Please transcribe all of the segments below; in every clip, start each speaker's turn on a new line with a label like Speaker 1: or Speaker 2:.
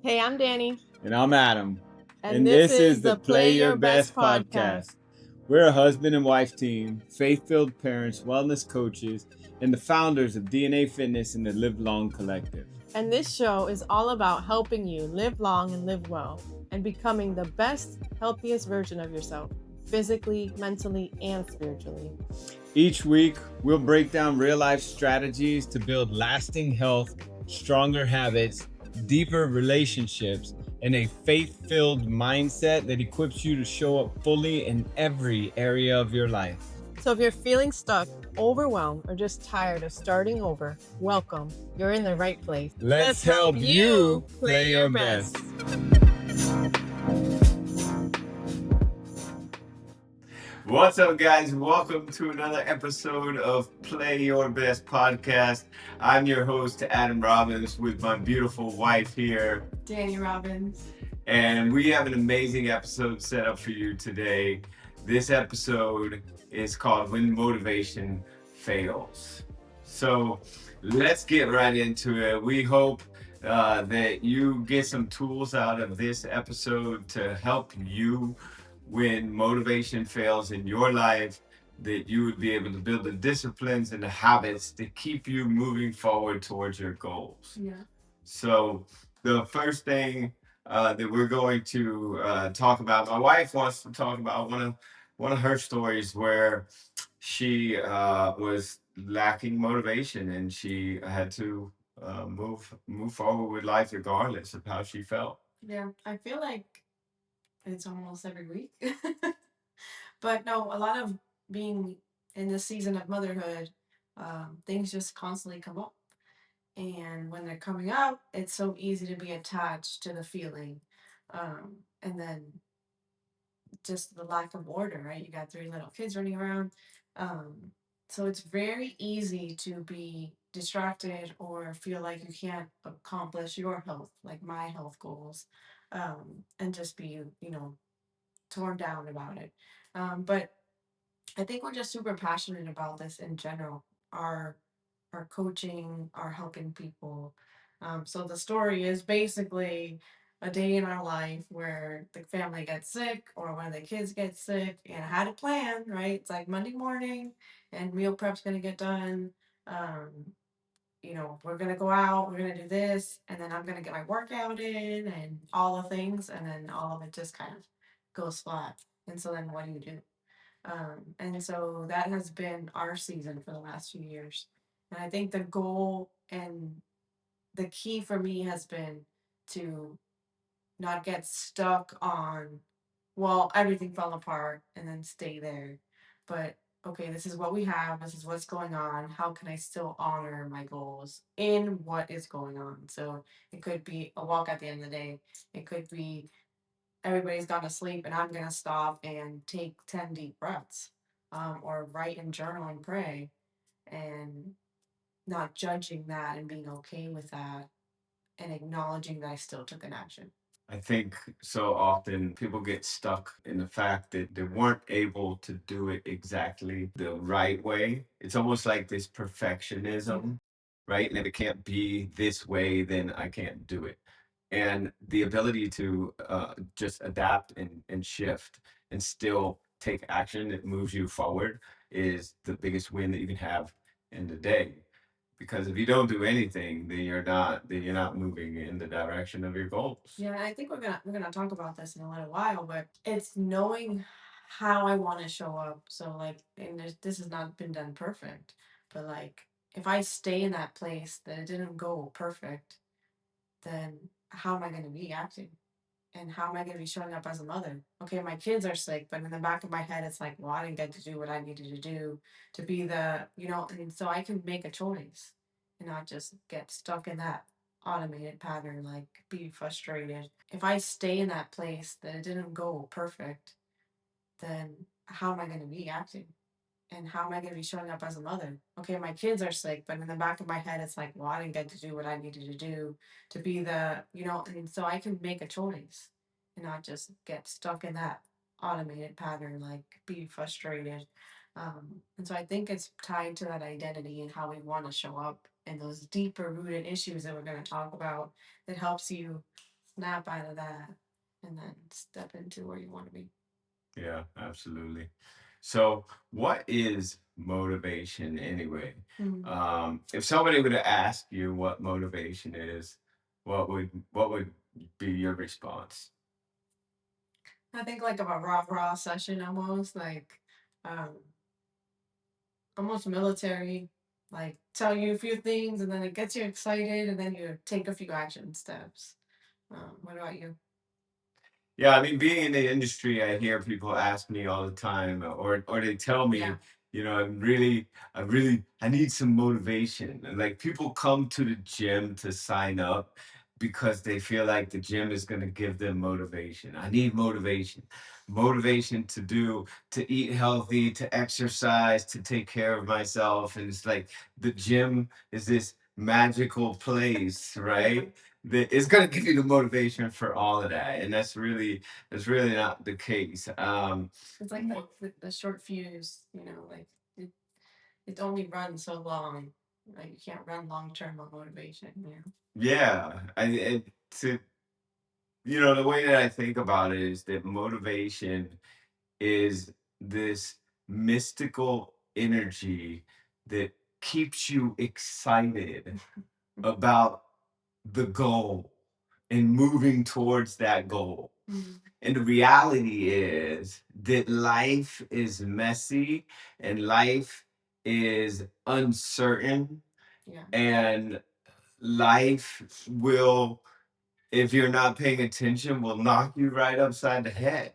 Speaker 1: Hey, I'm Danny.
Speaker 2: And I'm Adam.
Speaker 1: And this is the Play Your Best podcast.
Speaker 2: We're a husband and wife team, faith-filled parents, wellness coaches, and the founders of DNA Fitness and the Live Long Collective.
Speaker 1: And this show is all about helping you live long and live well and becoming the best, healthiest version of yourself, physically, mentally, and spiritually.
Speaker 2: Each week, we'll break down real-life strategies to build lasting health, stronger habits, deeper relationships, and a faith-filled mindset that equips you to show up fully in every area of your life.
Speaker 1: So if you're feeling stuck, overwhelmed, or just tired of starting over, welcome. You're in the right place.
Speaker 2: Let's help you play your best. What's up, guys? Welcome to another episode of Play Your Best podcast. I'm your host, Adam Robbins, with my beautiful wife here,
Speaker 1: Danny Robbins.
Speaker 2: And we have an amazing episode set up for you today. This episode is called When Motivation Fails. So let's get right into it. We hope that you get some tools out of this episode to help you when motivation fails in your life, that you would be able to build the disciplines and the habits to keep you moving forward towards your goals.
Speaker 1: Yeah.
Speaker 2: So the first thing that we're going to talk about, my wife wants to talk about one of her stories where she was lacking motivation and she had to move forward with life regardless of how she felt.
Speaker 1: Yeah, I feel like it's almost every week. But no, a lot of being in this season of motherhood, things just constantly come up. And when they're coming up, it's so easy to be attached to the feeling. And then just the lack of order, right? You got three little kids running around. Um, so it's very easy to be distracted or feel like you can't accomplish your health, like my health goals, and just be, torn down about it. But I think we're just super passionate about this in general. Our coaching, our helping people. So the story is basically a day in our life where the family gets sick or one of the kids gets sick, and I had a plan, right? It's like Monday morning, and meal prep's gonna get done. Um, we're gonna go out, we're gonna do this, and then I'm gonna get my workout in and all the things, and then all of it just kind of goes flat. And so then what do you do? And so that has been our season for the last few years. And I think the goal and the key for me has been to not get stuck on, well, everything fell apart and then stay there. But okay, this is what we have, this is what's going on. How can I still honor my goals in what is going on? So it could be a walk at the end of the day, it could be everybody's gone to sleep and I'm going to stop and take 10 deep breaths, or write and journal and pray, and not judging that and being okay with that and acknowledging that I still took an action.
Speaker 2: I think so often people get stuck in the fact that they weren't able to do it exactly the right way. It's almost like this perfectionism, right? And if it can't be this way, then I can't do it. And the ability to just adapt and shift and still take action that moves you forward is the biggest win that you can have in the day. Because if you don't do anything, then you're not moving in the direction of your goals.
Speaker 1: Yeah, I think we're gonna talk about this in a little while, but it's knowing how I want to show up. So like, and this has not been done perfect, but like, if I stay in that place that it didn't go perfect, then how am I going to be acting? And how am I going to be showing up as a mother? Okay, my kids are sick, but in the back of my head, it's like, well, I didn't get to do what I needed to do to be and so I can make a choice and not just get stuck in that automated pattern, like be frustrated. If I stay in that place that it didn't go perfect, then how am I going to be acting? And how am I going to be showing up as a mother? Okay, my kids are sick, but in the back of my head, it's like, well, I didn't get to do what I needed to do to be and so I can make a choice and not just get stuck in that automated pattern, like be frustrated. And so I think it's tied to that identity and how we want to show up and those deeper rooted issues that we're going to talk about that helps you snap out of that and then step into where you want to be.
Speaker 2: Yeah, absolutely. So, what is motivation anyway?
Speaker 1: Mm.
Speaker 2: If somebody were to ask you what motivation is, what would be your response?
Speaker 1: I think like of a raw session almost like um almost military, like tell you a few things and then it gets you excited and then you take a few action steps. What about you?
Speaker 2: Yeah, I mean, being in the industry, I hear people ask me all the time, or they tell
Speaker 1: Yeah.
Speaker 2: me, I need some motivation. And like people come to the gym to sign up because they feel like the gym is going to give them motivation. I need motivation, motivation to eat healthy, to exercise, to take care of myself. And it's like the gym is this magical place,
Speaker 1: Yeah.
Speaker 2: right? That it's gonna give you the motivation for all of that, and that's really not the case.
Speaker 1: It's like the short fuse, like it, it only runs so long. Like you can't run long term on motivation.
Speaker 2: Yeah, to the way that I think about it is that motivation is this mystical energy that keeps you excited about the goal and moving towards that goal.
Speaker 1: Mm.
Speaker 2: And the reality is that life is messy and life is uncertain,
Speaker 1: Yeah.
Speaker 2: and life will, if you're not paying attention, will knock you right upside the head.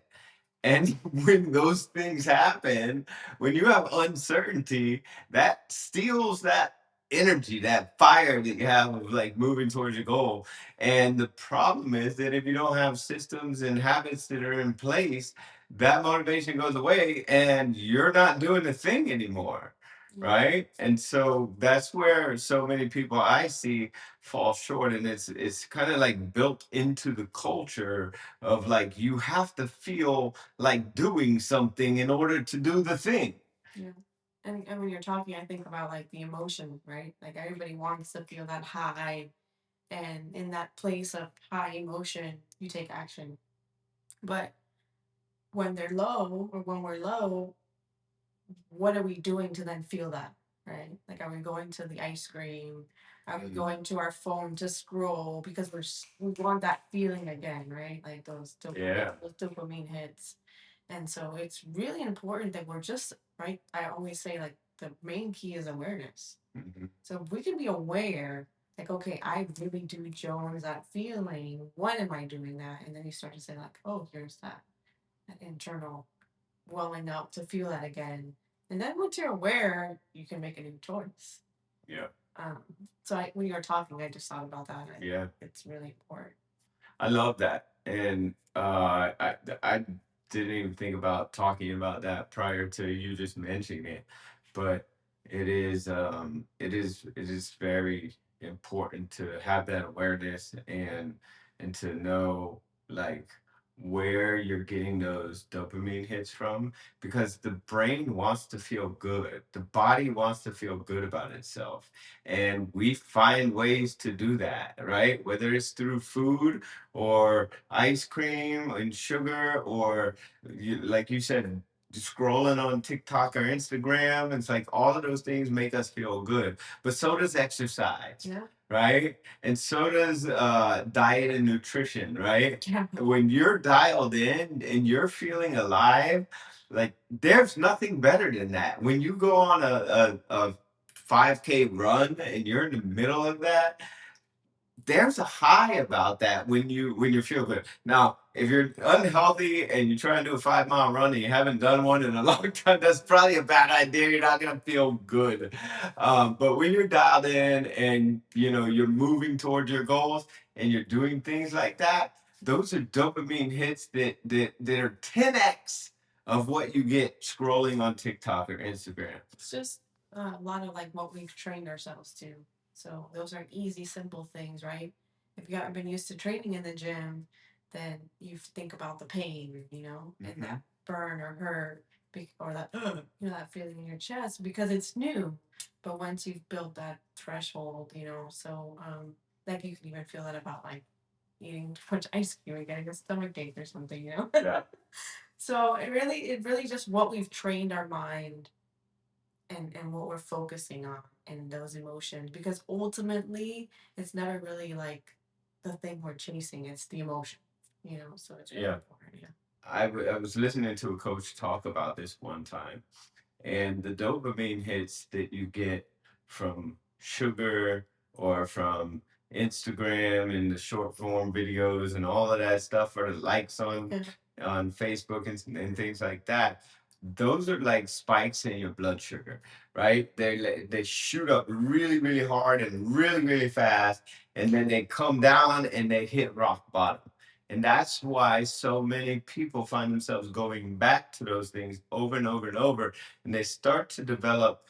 Speaker 2: And when those things happen, when you have uncertainty, that steals that energy, that fire that you have of like moving towards your goal. And the problem is that if you don't have systems and habits that are in place, that motivation goes away and you're not doing the thing anymore.
Speaker 1: Yeah.
Speaker 2: Right. And so that's where so many people I see fall short. And it's kind of like built into the culture of like you have to feel like doing something in order to do the thing.
Speaker 1: Yeah. And when you're talking, I think about like the emotion, right? Like everybody wants to feel that high, and in that place of high emotion, you take action. But when they're low, or when we're low, what are we doing to then feel that, right? Like, are we going to the ice cream? Are we going to our phone to scroll because we want that feeling again, right? Like
Speaker 2: Yeah.
Speaker 1: those dopamine hits. And so it's really important that we're just right. I always say like the main key is awareness.
Speaker 2: Mhm.
Speaker 1: So if we can be aware, like, okay, I really do Jones that feeling. When am I doing that? And then you start to say like, oh, here's that internal welling up to feel that again. And then once you're aware, you can make a new choice.
Speaker 2: Yeah.
Speaker 1: Um, so when you were talking, I just thought about that.
Speaker 2: Yeah.
Speaker 1: It's really important.
Speaker 2: I love that. And I didn't even think about talking about that prior to you just mentioning it. But it is very important to have that awareness and to know like where you're getting those dopamine hits from, because the brain wants to feel good. The body wants to feel good about itself. And we find ways to do that, right? Whether it's through food or ice cream and sugar, or like you said, scrolling on TikTok or Instagram. It's like all of those things make us feel good, but so does exercise.
Speaker 1: Yeah.
Speaker 2: Right. And so does diet and nutrition. Right.
Speaker 1: Yeah.
Speaker 2: When you're dialed in and you're feeling alive, like there's nothing better than that. When you go on a 5K run and you're in the middle of that, there's a high about that when you feel good. Now, if you're unhealthy and you're trying to do a 5 mile run and you haven't done one in a long time, that's probably a bad idea. You're not gonna feel good. But when you're dialed in and you're moving towards your goals and you're doing things like that, those are dopamine hits that are 10x of what you get scrolling on TikTok or Instagram.
Speaker 1: It's just a lot of like what we've trained ourselves to. So those are easy, simple things, right? If you haven't been used to training in the gym, then you think about the pain, and that burn or hurt, or that that feeling in your chest because it's new. But once you've built that threshold, so like you can even feel that about like eating too much ice cream and getting a stomach ache or something, you know?
Speaker 2: Yeah.
Speaker 1: So it really just what we've trained our mind and what we're focusing on and those emotions, because ultimately it's never really like the thing we're chasing, it's the emotion, you know, so it's really
Speaker 2: Yeah.
Speaker 1: important. Yeah.
Speaker 2: I was listening to a coach talk about this one time, and the dopamine hits that you get from sugar or from Instagram and the short form videos and all of that stuff, or the likes
Speaker 1: Yeah.
Speaker 2: on Facebook and things like that. Those are like spikes in your blood sugar, right? They shoot up really, really hard and really, really fast, and then they come down and they hit rock bottom. And that's why so many people find themselves going back to those things over and over and over, and they start to develop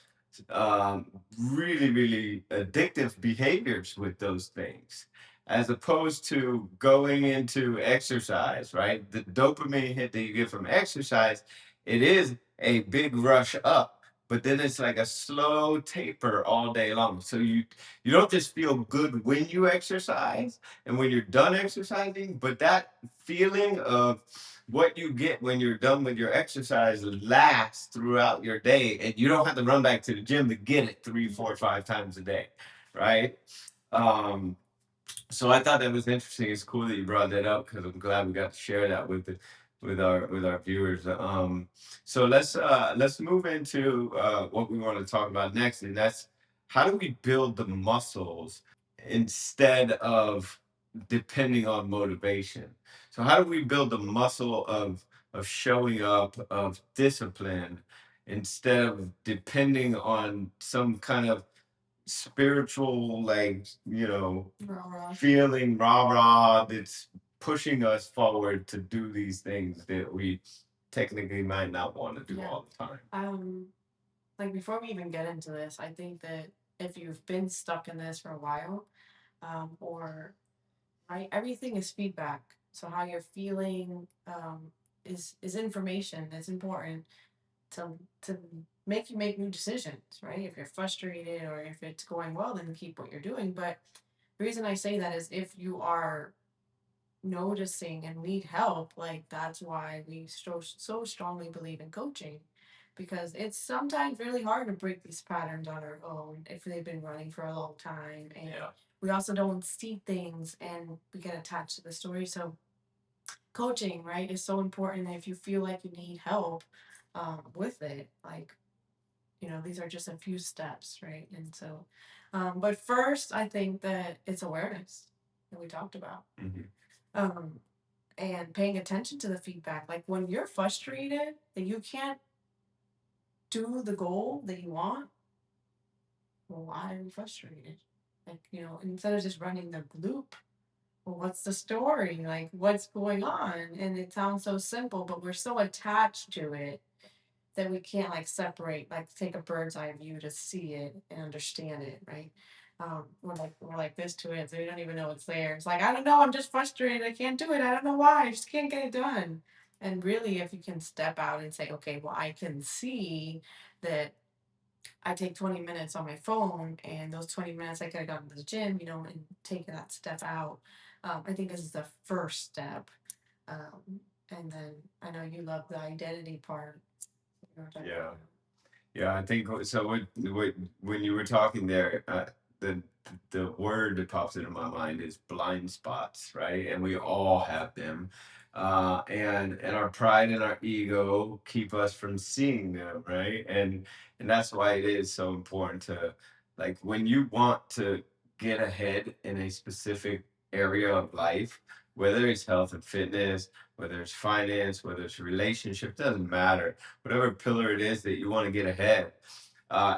Speaker 2: um, really, really addictive behaviors with those things, as opposed to going into exercise, right? The dopamine hit that you get from exercise, it is a big rush up, but then it's like a slow taper all day long. So you don't just feel good when you exercise and when you're done exercising, but that feeling of what you get when you're done with your exercise lasts throughout your day, and you don't have to run back to the gym to get it 3 4 5 times a day, right? um so I thought that was interesting. It's cool that you brought that up, because I'm glad we got to share that with our viewers. So let's move into what we want to talk about next, and that's how do we build the muscles instead of depending on motivation. So how do we build the muscle of showing up, of discipline, instead of depending on some kind of spiritual, like,
Speaker 1: Rah,
Speaker 2: feeling rah rah that's pushing us forward to do these things that we technically might not want to do
Speaker 1: yeah.
Speaker 2: all the time.
Speaker 1: Like before we even get into this, I think that if you've been stuck in this for a while, or right, everything is feedback. So how you're feeling is information. It's important to to make you make new decisions, right? If you're frustrated or if it's going well, then keep what you're doing. But the reason I say that is if you are noticing and need help, like that's why we so strongly believe in coaching, because it's sometimes really hard to break these patterns on our own if they've been running for a long time, and
Speaker 2: Yeah.
Speaker 1: we also don't see things and we get attached to the story. So coaching, right, is so important. If you feel like you need help with it, like, you know, these are just a few steps, right? And so but first I think that it's awareness that we talked about.
Speaker 2: Mhm.
Speaker 1: um and paying attention to the feedback. Like when you're frustrated that you can't do the goal that you want, well, why are you frustrated? Like, you know, instead of just running the loop, well, what's the story? Like, what's going on? And it sounds so simple, but we're so attached to it that we can't like separate, like take a bird's eye view to see it and understand it, right? We're like this to it, so we don't even know it's there. It's like, I don't know, I'm just frustrated. I can't do it. I don't know why. I just can't get it done. And really, if you can step out and say, okay, well, I can see that I take 20 minutes on my phone, and those 20 minutes I could have gone to the gym, you know, and taken that step out. I think this is the first step. And then I know you love the identity part.
Speaker 2: Yeah. Yeah, I think so. When you were talking there, the the word that pops into my mind is blind spots, right? And we all have them, and our pride and our ego keep us from seeing them, right? And that's why it is so important to, like, when you want to get ahead in a specific area of life, whether it's health and fitness, whether it's finance, whether it's relationship, doesn't matter, whatever pillar it is that you want to get ahead,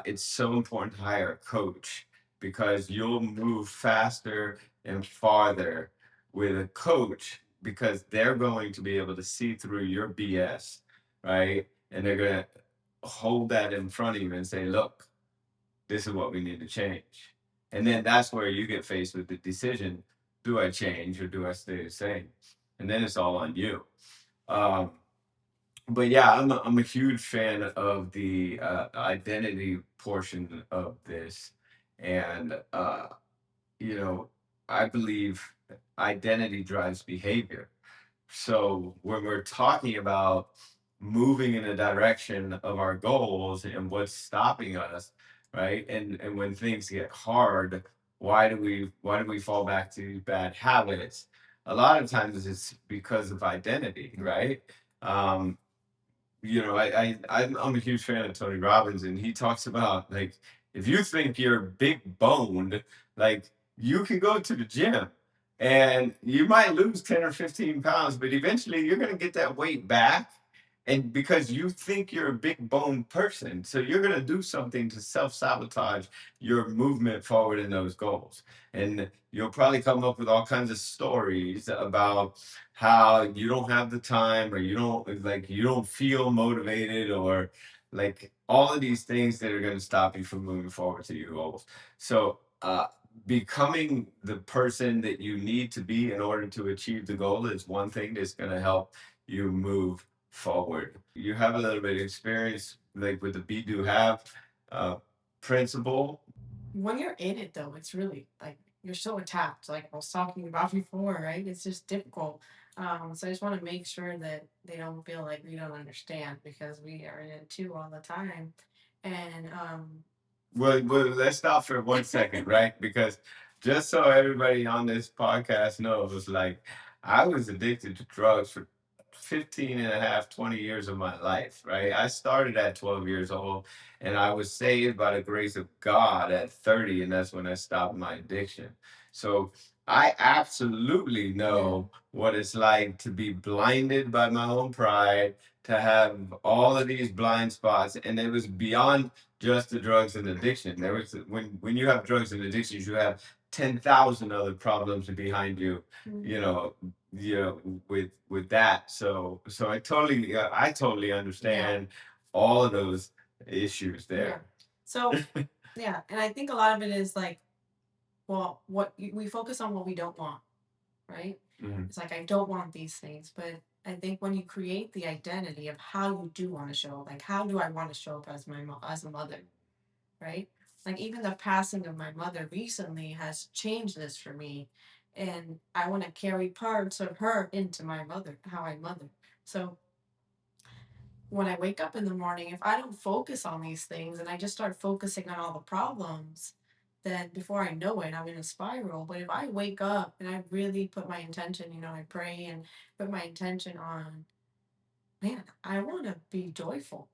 Speaker 2: it's so important to hire a coach, because you'll move faster and farther with a coach, because they're going to be able to see through your BS, right? And they're going to hold that in front of you and say, look, this is what we need to change. And then that's where you get faced with the decision, do I change or do I stay the same? And then it's all on you. Um, but yeah, I'm a huge fan of the identity portion of this, and you know, I believe identity drives behavior. So when we're talking about moving in the direction of our goals and what's stopping us, right? And when things get hard, why do we fall back to bad habits? A lot of times it's because of identity, right? Um, I'm a huge fan of Tony Robbins, and he talks about like if you think you're big boned, like you can go to the gym and you might lose 10 or 15 pounds, but eventually you're gonna get that weight back. And because you think you're a big boned person, so you're gonna do something to self-sabotage your movement forward in those goals. And you'll probably come up with all kinds of stories about how you don't have the time or you don't feel motivated or like all of these things that are going to stop you from moving forward to your goals. So becoming the person that you need to be in order to achieve the goal is one thing that's going to help you move forward. You have a little bit of experience like with the be do have uh, principle.
Speaker 1: When you're in it though, it's really like you're so attacked, like I was talking about before, right? It's just difficult. So I just want to make sure that they don't feel like we don't understand because we are in it too all the time. And
Speaker 2: Well, let's stop for 1 second, right? Because just so everybody on this podcast knows, like, I was addicted to drugs for 15 and a half, 20 years of my life, right? I started at 12 years old and I was saved by the grace of God at 30, and that's when I stopped my addiction. So I absolutely
Speaker 1: yeah,
Speaker 2: know what it's like to be blinded by my own pride, to have all of these blind spots, and it was beyond just the drugs and addiction. There was when you have drugs and addictions, you have 10,000 other problems behind you. You
Speaker 1: mm,
Speaker 2: know, with that. So I totally
Speaker 1: yeah,
Speaker 2: understand all of those issues
Speaker 1: yeah.
Speaker 2: there.
Speaker 1: So yeah, and I think a lot of it is like, well, we focus on what we don't want, right?
Speaker 2: Mhm.
Speaker 1: It's like I don't want these things, but I think when you create the identity of how you do want to show up, like how do I want to show up as as a mother, right? Like even the passing of my mother recently has changed this for me, and I want to carry parts of her into my mother, how I mother. So when I wake up in the morning, if I don't focus on these things and I just start focusing on all the problems, then before I know it, I'm in a spiral. But if I wake up and I really put my intention, I pray and put my intention on, man, I want to be joyful.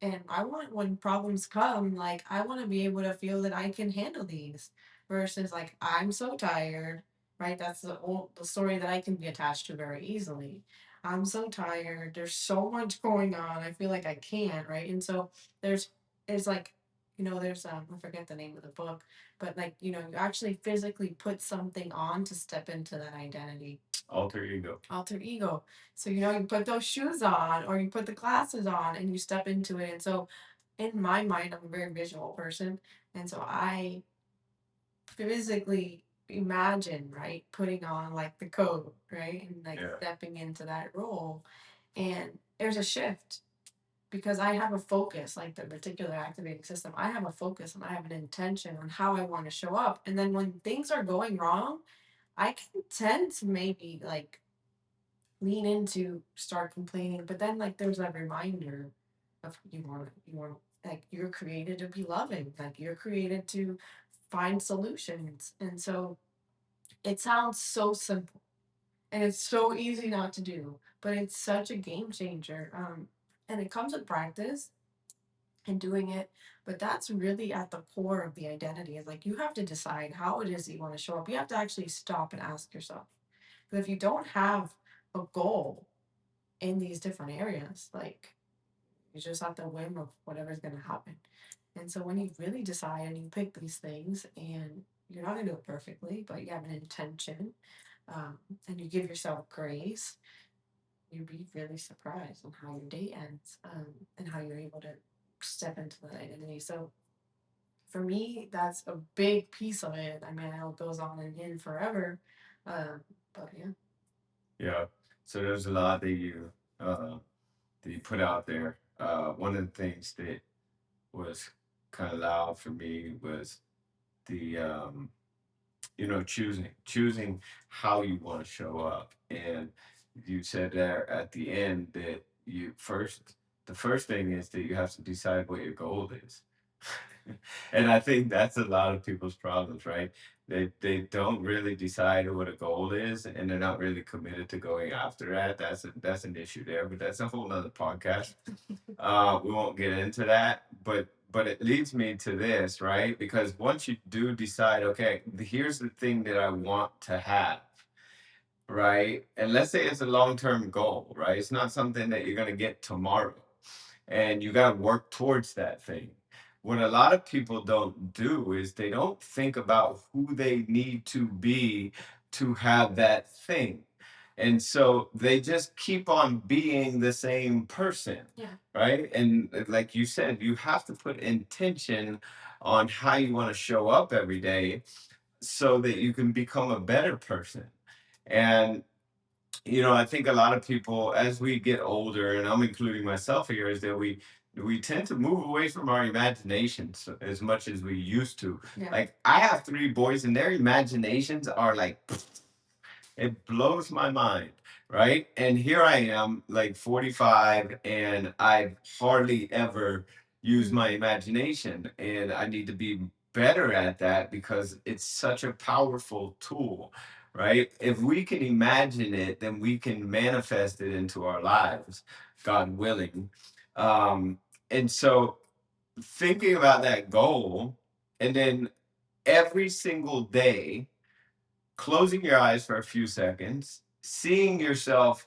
Speaker 1: And I want when problems come, like I want to be able to feel that I can handle these versus like I'm so tired, right? That's the story that I can be attached to very easily. I'm so tired. There's so much going on. I feel like I can't, right? And so there's it's like there's I forget the name of the book, but like you actually physically put something on to step into that identity.
Speaker 2: Alter ego.
Speaker 1: Alter ego. So, you put those shoes on or you put the glasses on and you step into it. And so, in my mind, I'm a very visual person. And so, I physically imagine, right, putting on like the coat, right, and like
Speaker 2: Yeah.
Speaker 1: stepping into that role. And there's a shift because I have a focus, like the particular activating system. I have a focus and I have an intention on how I want to show up. And then when things are going wrong, I can tend to maybe like lean into start complaining, but then like there's that reminder of you want like you're created to be loving, like you're created to find solutions. And so it sounds so simple and it's so easy not to do, but it's such a game changer. And it comes with practice and doing it, but that's really at the core of the identity is like you have to decide how it is that you want to show up. You have to actually stop and ask yourself. Because if you don't have a goal in these different areas. Like you just have to whim of whatever's gonna happen. And so when you really decide and you pick these things and you're not gonna do it perfectly, but you have an intention, um, and you give yourself grace, you'd be really surprised on how your day ends, and how you're able to step into that identity. So for me, that's a big piece of it. I mean, I know it goes on and in forever, but yeah.
Speaker 2: Yeah. So there's a lot uh, that you put out there. One of the things that was kind of loud for me was the choosing how you want to show up. And you said there at the end that the first thing is that you have to decide what your goal is. And I think that's a lot of people's problems, right? They don't really decide what a goal is, and they're not really committed to going after that. That's an issue there, but that's a whole nother podcast. We won't get into that, but it leads me to this, right? Because once you do decide, okay, here's the thing that I want to have, right? And let's say it's a long-term goal, right? It's not something that you're going to get tomorrow, and you got to work towards that thing. What a lot of people don't do is they don't think about who they need to be to have that thing. And so they just keep on being the same person.
Speaker 1: Yeah.
Speaker 2: Right. And like you said, you have to put intention on how you want to show up every day so that you can become a better person. And I think a lot of people, as we get older, and I'm including myself here, is that we tend to move away from our imaginations as much as we used to.
Speaker 1: Yeah.
Speaker 2: Like I have three boys, and their imaginations are like it blows my mind, right? And here I am, like 45, and I've hardly ever used my imagination. And I need to be better at that because it's such a powerful tool, right? If we can imagine it, then we can manifest it into our lives, God willing. Um, and so thinking about that goal, and then every single day, closing your eyes for a few seconds, seeing yourself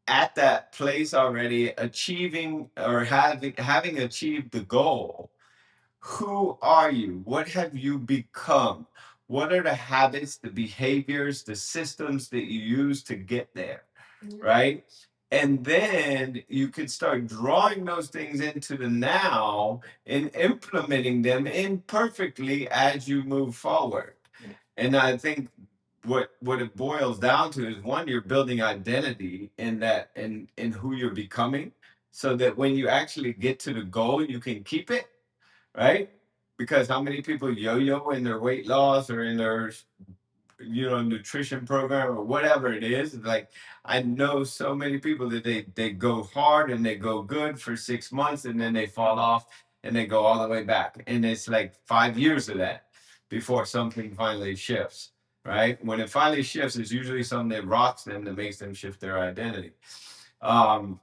Speaker 2: at that place already, achieving or having achieved the goal. Who are you? What have you become? What are the habits, the behaviors, the systems that you use to get there? Right? And then you can start drawing those things into the now and implementing them imperfectly as you move forward. And I think what it boils down to is, one, you're building identity in that in who you're becoming, so that when you actually get to the goal, you can keep it, right? Because how many people yo-yo in their weight loss or in their nutrition program or whatever it is. Like I know so many people that they go hard and they go good for 6 months and then they fall off and they go all the way back. And it's like 5 years of that before something finally shifts. Right? When it finally shifts, it's usually something that rocks them, that makes them shift their identity. Um,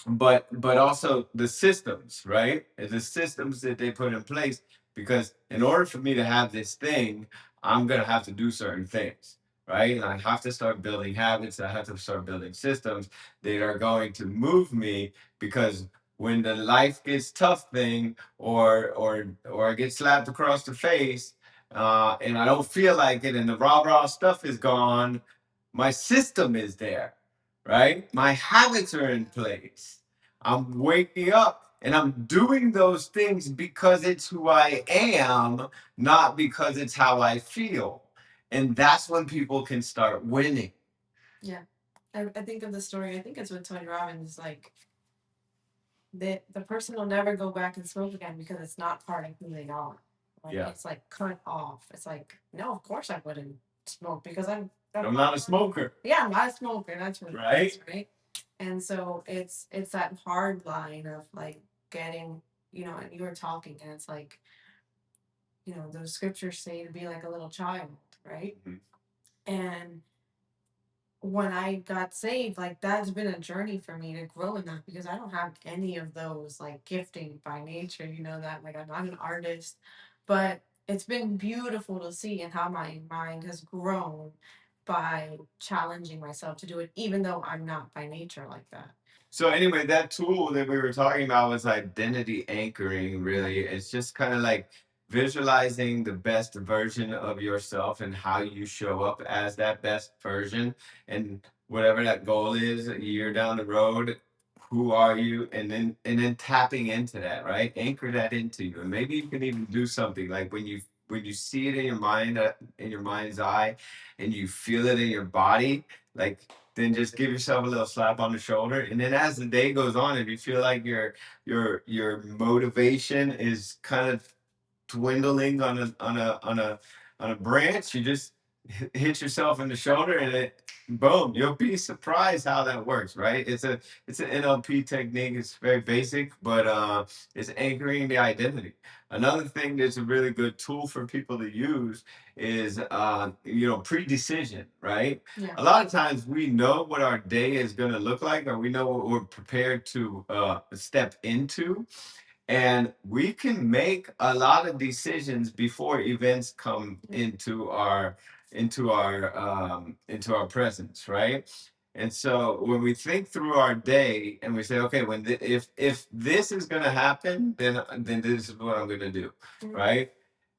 Speaker 2: but also the systems, right? The systems that they put in place, because in order for me to have this thing, I'm gonna have to do certain things, right? And I have to start building habits. I have to start building systems that are going to move me, because when the life gets tough thing, or I get slapped across the face, and I don't feel like it, and the rah stuff is gone, my system is there, right? My habits are in place. I'm waking up and I'm doing those things because it's who I am, not because it's how I feel. And that's when people can start winning.
Speaker 1: Yeah. I think of the story, I think it's with Tony Robbins, like the person will never go back and smoke again because it's not part of who they are. Like
Speaker 2: Yeah.
Speaker 1: it's like cut off. It's like, no, of course I wouldn't smoke because
Speaker 2: I'm not a smoker.
Speaker 1: Yeah, I'm not a smoker. That's what
Speaker 2: Right?
Speaker 1: it is, right? And so it's that hard line of like getting, and you were talking, and it's like, those scriptures say to be like a little child, right? And when I got saved, like that's been a journey for me to grow in that, because I don't have any of those like gifting by nature, that like I'm not an artist, but it's been beautiful to see and how my mind has grown by challenging myself to do it, even though I'm not by nature like that.
Speaker 2: So anyway, that tool that we were talking about was identity anchoring, really. It's just kind of like visualizing the best version of yourself and how you show up as that best version. And whatever that goal is, a year down the road, who are you? And then tapping into that, right? Anchor that into you. And maybe you can even do something like when you see it in your mind, in your mind's eye, and you feel it in your body, like then just give yourself a little slap on the shoulder. And then as the day goes on, if you feel like your motivation is kind of dwindling on a branch, you just hit yourself in the shoulder and it boom, you'll be surprised how that works, right? It's an NLP technique. It's very basic, but it's anchoring the identity. Another thing that's a really good tool for people to use is pre-decision, right?
Speaker 1: Yeah.
Speaker 2: A lot of times we know what our day is going to look like, or we know what we're prepared to step into, and we can make a lot of decisions before events come into our presence, right? And so when we think through our day and we say, okay, if this is going to happen, then this is what I'm going to do, right?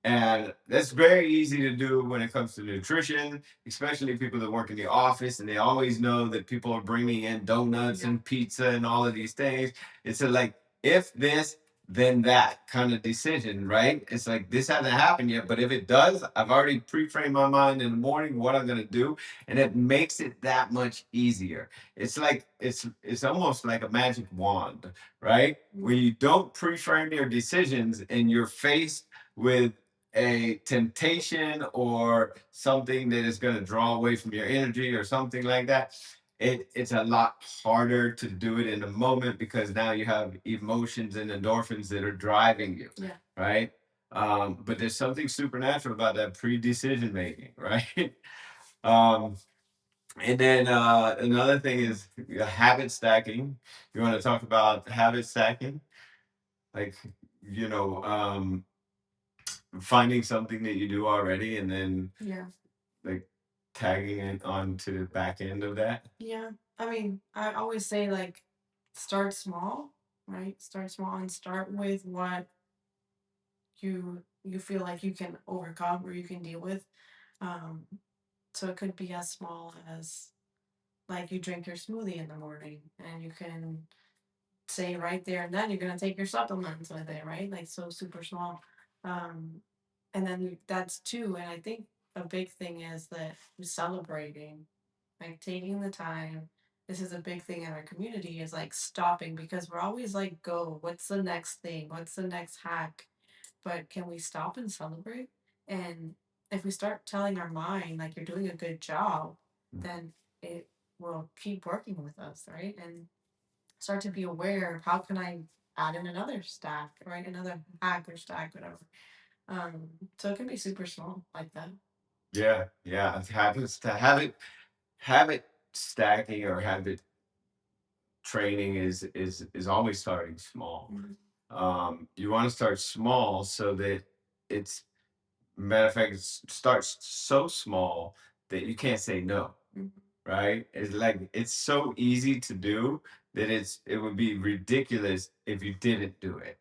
Speaker 2: And that's very easy to do when it comes to nutrition, especially people that work in the office and they always know that people are bringing in donuts and pizza and all of these things. It's like, if this, then that kind of decision, right? It's like this hasn't happened yet, but if it does, I've already pre-framed my mind in the morning what I'm gonna do, and it makes it that much easier. It's like it's almost like a magic wand, right? When you don't pre-frame your decisions and you're faced with a temptation or something that is going to draw away from your energy or something like that, it's a lot harder to do it in the moment because now you have emotions and endorphins that are driving you. Yeah. Right. But there's something supernatural about that pre-decision making, right? um, and then another thing is habit stacking. You want to talk about habit stacking, like you know, finding something that you do already and then like tagging it onto the back end of that. Yeah.
Speaker 1: I mean, I always say like start small, right? Start small and start with what you feel like you can overcome or you can deal with. Um, so it could be as small as like you drink your smoothie in the morning and you can say right there and then you're gonna take your supplements with it, right? Like so super small. Um, and then that's two. And I think a big thing is that celebrating, like taking the time. This is a big thing in our community is like stopping because we're always like, go, what's the next thing? What's the next hack? But can we stop and celebrate? And if we start telling our mind like you're doing a good job, then it will keep working with us, right? And start to be aware of how can I add in another stack, right? Another hack or stack, whatever. So it can be super small like that.
Speaker 2: Yeah, yeah. Habit stacking or habit training is always starting small. You want to start small so that it's matter of fact, it starts so small that you can't say no. Right? It's like it's so easy to do that it would be ridiculous if you didn't do it.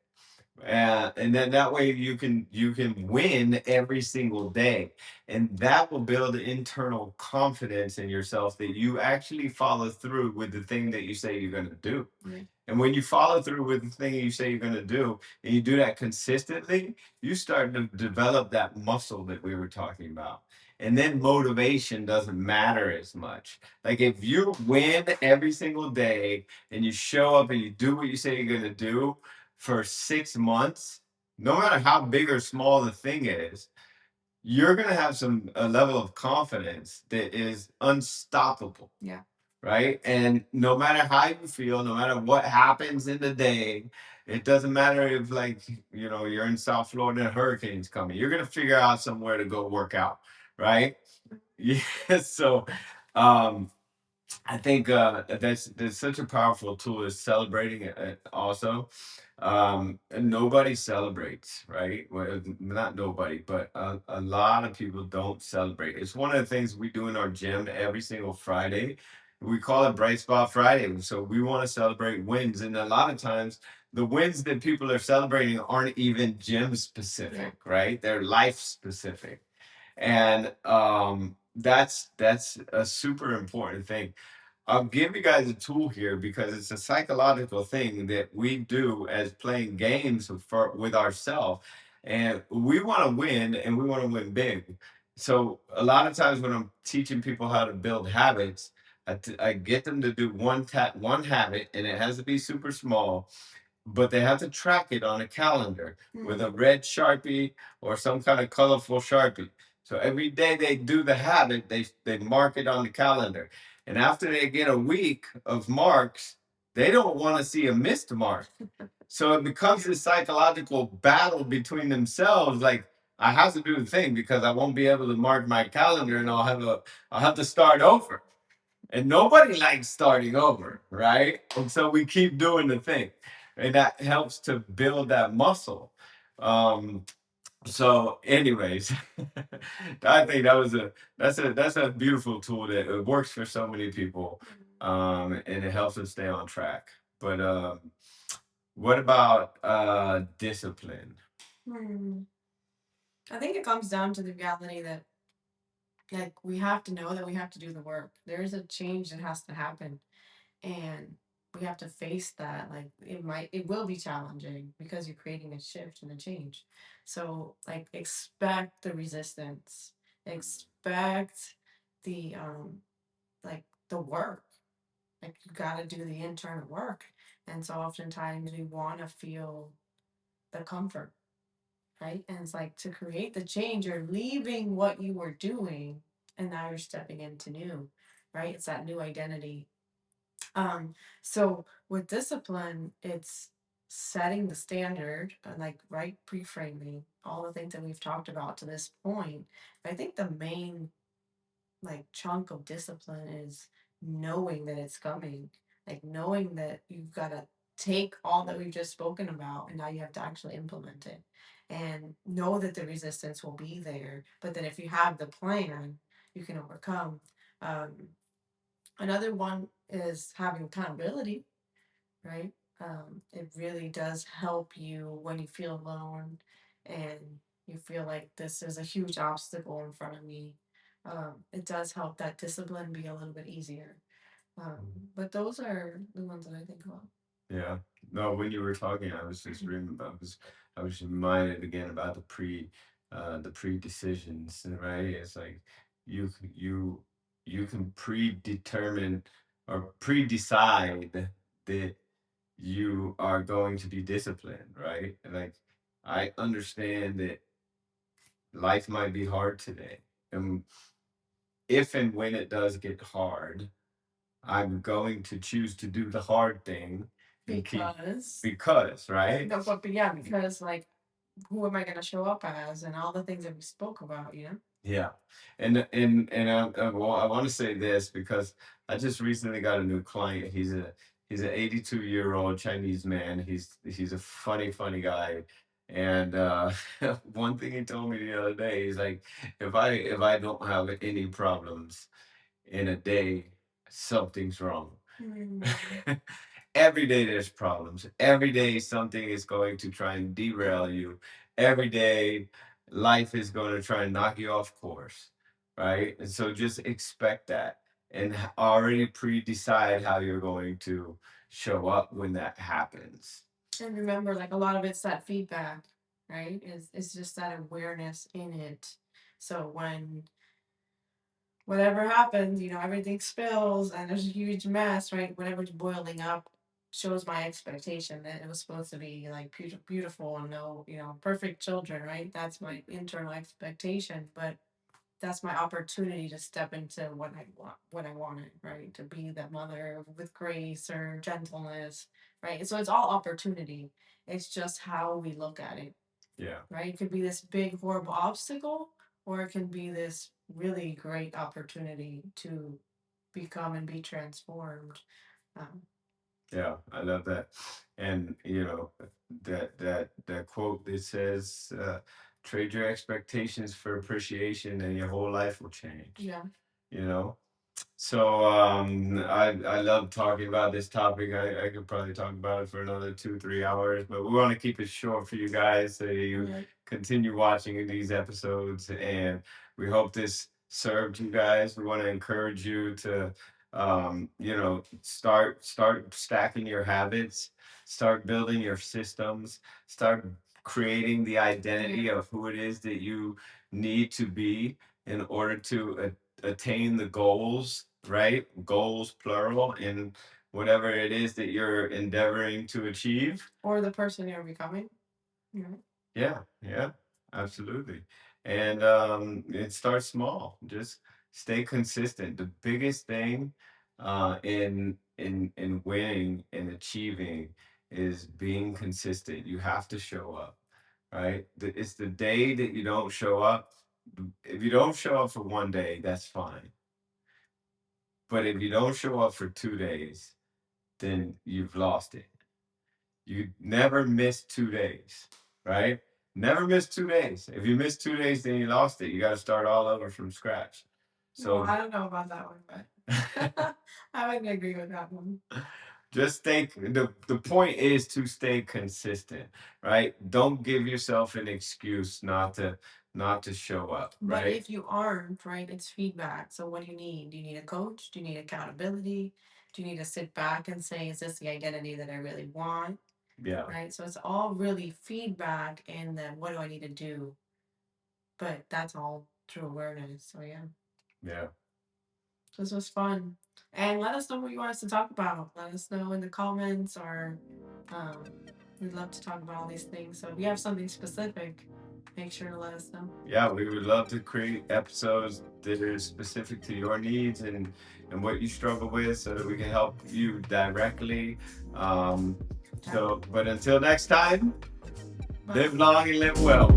Speaker 2: And then that way you can win every single day, and that will build internal confidence in yourself that you actually follow through with the thing that you say you're going to do. Yeah. And when you follow through with the thing you say you're going to do, and you do that consistently, you start to develop that muscle that we were talking about. And then motivation doesn't matter as much. Like if you win every single day and you show up and you do what you say you're going to do for 6 months, no matter how big or small the thing is, you're going to have a level of confidence that is unstoppable. Yeah. Right. And no matter how you feel, no matter what happens in the day, it doesn't matter if, like, you're in South Florida and a hurricane's coming, you're going to figure out somewhere to go work out. Right. Yeah. So, um, I think that's such a powerful tool is celebrating it also. And nobody celebrates, right? Well, not nobody, but a lot of people don't celebrate. It's one of the things we do in our gym every single Friday. We call it Bright Spot Friday. So we want to celebrate wins. And a lot of times, the wins that people are celebrating aren't even gym specific, right? They're life specific. And that's a super important thing. I'll give you guys a tool here because it's a psychological thing that we do as playing games with ourselves. And we want to win and we want to win big. So a lot of times when I'm teaching people how to build habits, I get them to do one habit, and it has to be super small, but they have to track it on a calendar with a red Sharpie or some kind of colorful Sharpie. So every day they do the habit, they mark it on the calendar. And after they get a week of marks, they don't want to see a missed mark. So it becomes this psychological battle between themselves. Like, I have to do the thing because I won't be able to mark my calendar, and I'll have to start over. And nobody likes starting over, right? And so we keep doing the thing, and that helps to build that muscle. Um, so, anyways, I think that's a beautiful tool that it works for so many people, and it helps us stay on track. But what about discipline?
Speaker 1: Hmm. I think it comes down to the reality that like we have to know that we have to do the work. There's a change that has to happen, and we have to face that. Like it will be challenging because you're creating a shift and a change. So like expect the resistance, expect the like the work. Like you got to do the internal work, and so oftentimes we want to feel the comfort, right? And it's like to create the change, you're leaving what you were doing and now you're stepping into new, right? It's that new identity. So with discipline, it's setting the standard and like right pre-framing all the things that we've talked about to this point. I think the main like chunk of discipline is knowing that it's coming, like knowing that you've got to take all that we've just spoken about and now you have to actually implement it and know that the resistance will be there, but then if you have the plan you can overcome. um, Another one is having accountability, right? It really does help you when you feel alone and you feel like this is a huge obstacle in front of me. It does help that discipline be a little bit easier. But those are the ones that I think about.
Speaker 2: Yeah. No, when you were talking, I was just I was reminded again about the pre decisions, right? It's like you you you can predetermine or pre decide that you are going to be disciplined, right? Like, I understand that life might be hard today, and if and when it does get hard, I'm going to choose to do the hard thing and keep because, right?
Speaker 1: No, but yeah, because like who am I going to show up as and all the things that we spoke about, you know?
Speaker 2: Yeah, and well, I want to say this because I just recently got a new client. He's an 82-year-old Chinese man. He's a funny guy, and one thing he told me the other day, he's like, if I don't have any problems in a day, something's wrong.
Speaker 1: Mm.
Speaker 2: Every day there's problems. Every day something is going to try and derail you. Every day life is going to try and knock you off course, right? And so just expect that and already pre-decide how you're going to show up when that happens.
Speaker 1: And remember, like a lot of it's that feedback, right? It's just that awareness in it. So when whatever happens, you know, everything spills and there's a huge mess, right? Whatever's boiling up shows my expectation that it was supposed to be like beautiful and no, you know, perfect children, right? That's my internal expectation, but that's my opportunity to step into what I wanted, right? To be that mother with grace or gentleness, right? So it's all opportunity. It's just how we look at it,
Speaker 2: Yeah.
Speaker 1: right? It could be this big horrible obstacle, or it can be this really great opportunity to become and be transformed. Um,
Speaker 2: Yeah, I love that. And you know, that quote that says, trade your expectations for appreciation and your whole life will change.
Speaker 1: yeah,
Speaker 2: You know? So I love talking about this topic. I could probably talk about it for another 2 3 hours, but we want to keep it short for you guys so you
Speaker 1: yeah,
Speaker 2: continue watching these episodes, and we hope this served you guys. We want to encourage you to you know, start stacking your habits, start building your systems, start creating the identity of who it is that you need to be in order to attain the goals, right? Goals, plural, in whatever it is that you're endeavoring to achieve.
Speaker 1: or the person you're becoming. Yeah.
Speaker 2: Yeah, yeah, absolutely. And it starts small. Just stay consistent. The biggest thing in winning and achieving is being consistent. You have to show up, right? It's the day that you don't show up. If you don't show up for one day, that's fine. But if you don't show up for 2 days, then you've lost it. You never miss 2 days, right? Never miss 2 days. If you miss 2 days, then you lost it. You got to start all over from scratch.
Speaker 1: Well,
Speaker 2: So
Speaker 1: I don't know about that one, but I wouldn't agree with that one.
Speaker 2: just stay. The point is to stay consistent, right? Don't give yourself an excuse not to show up,
Speaker 1: But
Speaker 2: right?
Speaker 1: if you aren't, right, it's feedback. So what do you need? Do you need a coach? Do you need accountability? Do you need to sit back and say, is this the identity that I really want?
Speaker 2: Yeah,
Speaker 1: Right. So it's all really feedback and then what do I need to do? But that's all through awareness. So yeah.
Speaker 2: yeah.
Speaker 1: This was fun. And let us know what you want us to talk about. Let us know in the comments or um, we'd love to talk about all these things. So if you have something specific, make sure to let us know.
Speaker 2: Yeah, we would love to create episodes that are specific to your needs and what you struggle with so that we can help you directly. Um, but until next time, live long and live well.